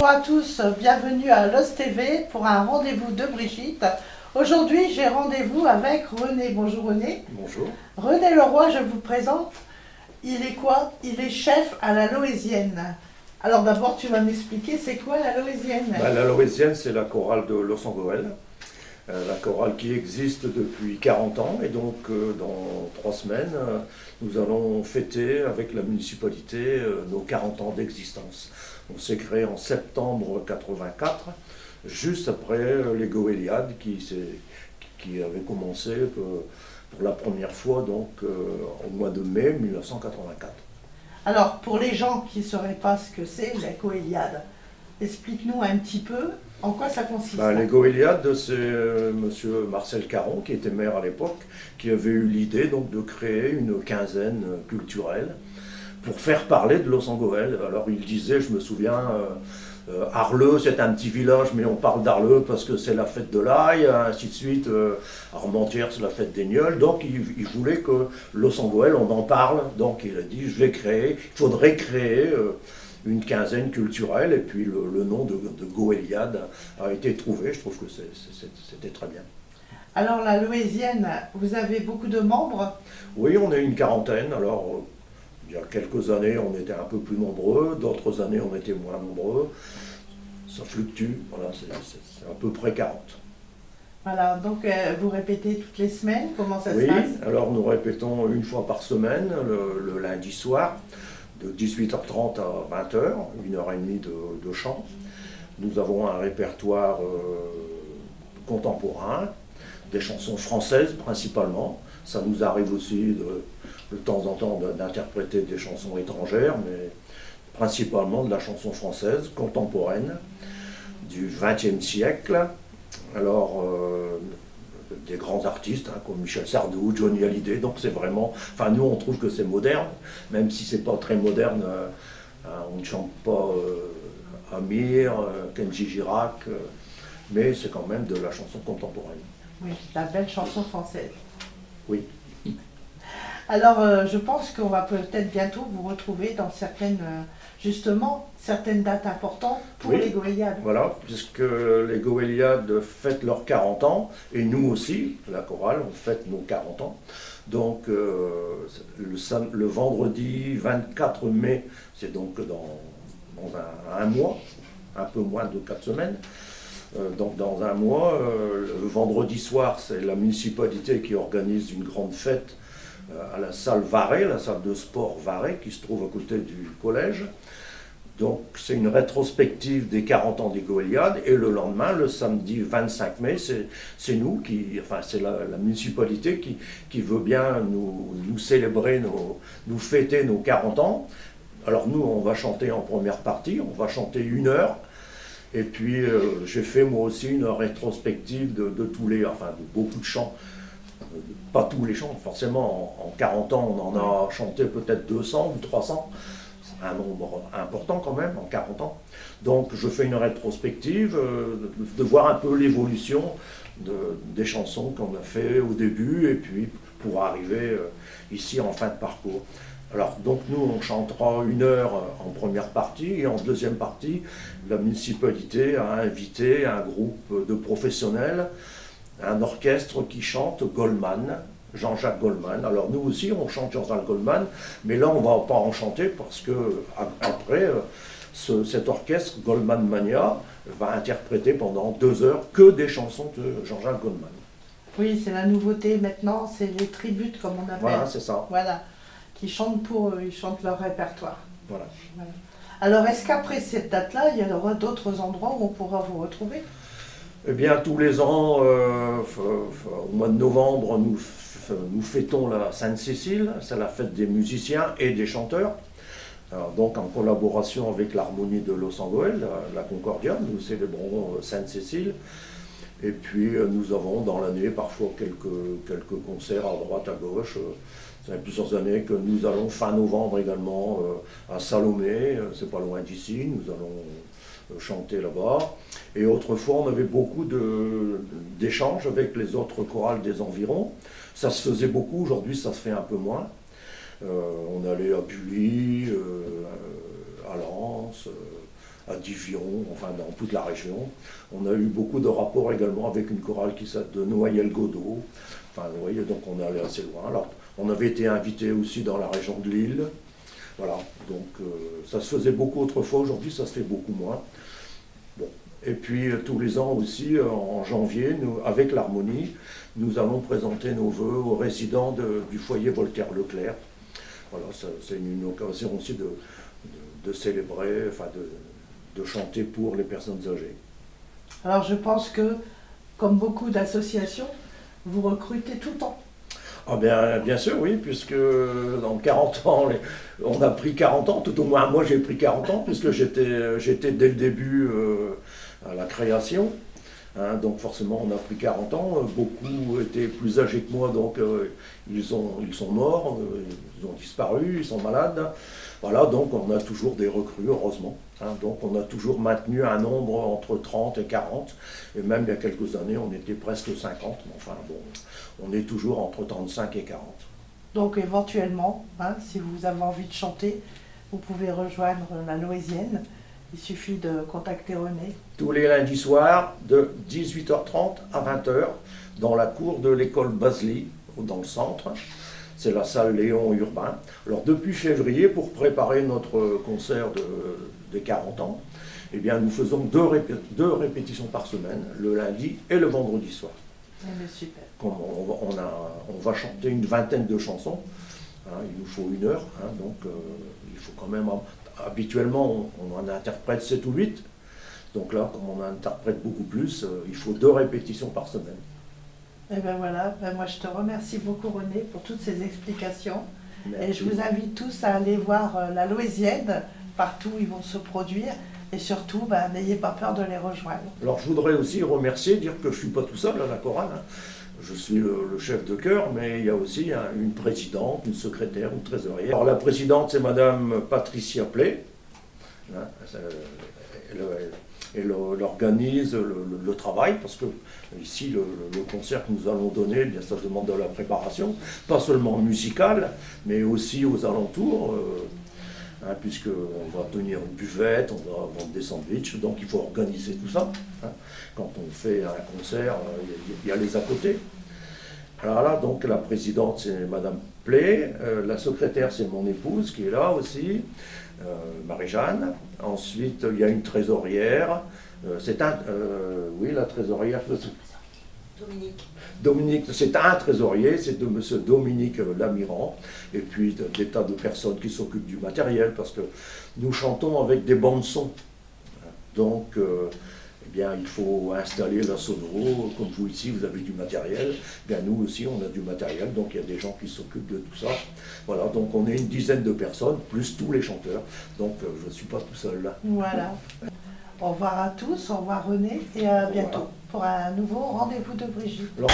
Bonjour à tous, bienvenue à Lost TV pour un rendez-vous de Brigitte. Aujourd'hui, j'ai rendez-vous avec René. Bonjour René. Bonjour. René Leroy, je vous présente. Il est quoi? Il est chef à la Loézienne. Alors d'abord, tu vas m'expliquer, c'est quoi la Loézienne? La Loézienne, c'est la chorale de Los Angeles. La chorale qui existe depuis 40 ans et donc dans 3 semaines, nous allons fêter avec la municipalité nos 40 ans d'existence. On s'est créé en septembre 84, juste après les Goéliades qui avaient commencé pour la première fois donc, au mois de mai 1984. Alors, pour les gens qui ne sauraient pas ce que c'est, la Goéliade, explique-nous un petit peu en quoi ça consiste. Les Goéliades, c'est monsieur Marcel Caron, qui était maire à l'époque, qui avait eu l'idée donc de créer une quinzaine culturelle pour faire parler de Los Angeles. Alors il disait, je me souviens, Arleux c'est un petit village, mais on parle d'Arleux parce que c'est la fête de l'ail, ainsi de suite. Armentières c'est la fête des Gnolls, donc il voulait que Los Angeles, on en parle. Donc il a dit, il faudrait créer une quinzaine culturelle, et puis le nom de Goéliade a été trouvé. Je trouve que c'était très bien. Alors la Loézienne, vous avez beaucoup de membres? Oui, on est une quarantaine. Alors il y a quelques années on était un peu plus nombreux, d'autres années on était moins nombreux. Ça fluctue, voilà, c'est à peu près 40. Voilà, donc vous répétez toutes les semaines, comment ça se Oui, passe? alors nous répétons une fois par semaine, le lundi soir, de 18h30 à 20h, 1h30 de chant. Nous avons un répertoire contemporain, des chansons françaises principalement. Ça nous arrive aussi de temps en temps d'interpréter des chansons étrangères, mais principalement de la chanson française contemporaine du XXe siècle. Alors, des grands artistes comme Michel Sardou, Johnny Hallyday, donc c'est vraiment, enfin nous on trouve que c'est moderne, même si c'est pas très moderne, on ne chante pas Amir, Kenji Girac, mais c'est quand même de la chanson contemporaine. Oui, la belle chanson française. Oui. Alors je pense qu'on va peut-être bientôt vous retrouver dans justement, certaines dates importantes pour Oui, les Goéliades. Voilà, puisque les Goéliades fêtent leurs 40 ans, et nous aussi, la chorale, on fête nos 40 ans. Donc le vendredi 24 mai, c'est donc dans un mois, un peu moins de 4 semaines. Donc dans un mois, le vendredi soir, c'est la municipalité qui organise une grande fête à la salle Varet, la salle de sport Varet, qui se trouve à côté du collège. Donc c'est une rétrospective des 40 ans des Goéliades, et le lendemain, le samedi 25 mai, c'est nous c'est la municipalité qui veut bien nous célébrer, nous fêter nos 40 ans. Alors nous, on va chanter en première partie, on va chanter 1 heure, et puis j'ai fait moi aussi une rétrospective de beaucoup de chants. Pas tous les chants, forcément, en 40 ans, on en a chanté peut-être 200 ou 300. C'est un nombre important quand même, en 40 ans. Donc je fais une rétrospective, de voir un peu l'évolution des chansons qu'on a fait au début, et puis pour arriver ici en fin de parcours. Alors donc nous on chantera 1 heure en première partie, et en deuxième partie, la municipalité a invité un groupe de professionnels, un orchestre qui chante Goldman, Jean-Jacques Goldman. Alors nous aussi on chante Jean-Jacques Goldman, mais là on ne va pas en chanter parce que après cet orchestre Goldman Mania va interpréter pendant 2 heures que des chansons de Jean-Jacques Goldman. Oui, c'est la nouveauté maintenant, c'est les tributes comme on appelle. Voilà, c'est ça. Voilà, qui chantent pour eux, ils chantent leur répertoire. Voilà. Voilà. Alors est-ce qu'après cette date-là, il y aura d'autres endroits où on pourra vous retrouver? Eh bien, tous les ans, au mois de novembre, nous fêtons la Sainte-Cécile, c'est la fête des musiciens et des chanteurs. Alors, donc, en collaboration avec l'Harmonie de Los Angeles, la Concordia, nous célébrons Sainte-Cécile. Et puis, nous avons dans l'année parfois quelques concerts à droite, à gauche. Ça fait plusieurs années que nous allons fin novembre également à Salomé, c'est pas loin d'ici, nous allons chanter là-bas. Et autrefois, on avait beaucoup d'échanges avec les autres chorales des environs. Ça se faisait beaucoup, aujourd'hui ça se fait un peu moins. On allait à Bully, à Lens, à Divion, enfin dans toute la région. On a eu beaucoup de rapports également avec une chorale qui s'appelle de Noyelles-Godeau. Enfin, vous voyez, donc on est allé assez loin. Alors, on avait été invité aussi dans la région de Lille. Voilà, donc ça se faisait beaucoup autrefois, aujourd'hui ça se fait beaucoup moins. Bon. Et puis tous les ans aussi, en janvier, nous, avec l'harmonie, nous allons présenter nos vœux aux résidents du foyer Voltaire-Leclerc. Voilà, c'est une occasion aussi de célébrer, enfin de chanter pour les personnes âgées. Alors je pense que, comme beaucoup d'associations, vous recrutez tout le temps. Ah bien sûr, oui, puisque dans 40 ans, on a pris 40 ans, tout au moins moi j'ai pris 40 ans, puisque j'étais dès le début à la création. Hein, donc forcément on a pris 40 ans, beaucoup étaient plus âgés que moi, donc ils sont morts, ils ont disparu, ils sont malades. Voilà, donc on a toujours des recrues, heureusement. Hein, donc on a toujours maintenu un nombre entre 30 et 40, et même il y a quelques années on était presque 50, mais enfin bon, on est toujours entre 35 et 40. Donc éventuellement, hein, si vous avez envie de chanter, vous pouvez rejoindre la Loésienne. Il suffit de contacter René. Tous les lundis soirs, de 18h30 à 20h, dans la cour de l'école Basely, dans le centre. C'est la salle Léon Urbain. Alors depuis février, pour préparer notre concert des 40 ans, eh bien, nous faisons deux répétitions par semaine, le lundi et le vendredi soir. Super. On va chanter une vingtaine de chansons. Hein, il nous faut 1 heure, hein, donc il faut quand même... Habituellement, on en interprète 7 ou 8. Donc là, comme on en interprète beaucoup plus, il faut 2 répétitions par semaine. Et ben voilà, moi je te remercie beaucoup René pour toutes ces explications. Merci. Et je vous invite tous à aller voir la Loésienne, partout où ils vont se produire. Et surtout, n'ayez pas peur de les rejoindre. Alors je voudrais aussi remercier, dire que je ne suis pas tout seul à la chorale. Hein. Je suis le chef de chœur, mais il y a aussi une présidente, une secrétaire, une trésorière. Alors la présidente, c'est Madame Patricia Play. Hein, elle organise le travail, parce que ici, le concert que nous allons donner, eh bien, ça demande de la préparation, pas seulement musicale, mais aussi aux alentours. Hein, puisqu'on va tenir une buvette, on va vendre des sandwichs, donc il faut organiser tout ça. Hein. Quand on fait un concert, il y a les à côté. Alors là, donc la présidente, c'est Madame Play, la secrétaire, c'est mon épouse qui est là aussi, Marie-Jeanne. Ensuite, il y a une trésorière, oui, la trésorière, Dominique, c'est un trésorier, c'est de M. Dominique Lamirand, et puis des tas de personnes qui s'occupent du matériel, parce que nous chantons avec des bandes son. Donc, eh bien, il faut installer la sonoro, comme vous ici, vous avez du matériel, eh bien, nous aussi, on a du matériel, donc il y a des gens qui s'occupent de tout ça. Voilà, donc on est une dizaine de personnes, plus tous les chanteurs, donc je ne suis pas tout seul là. Voilà. Au revoir à tous, au revoir René, et à bientôt pour un nouveau rendez-vous de Brigitte. Alors,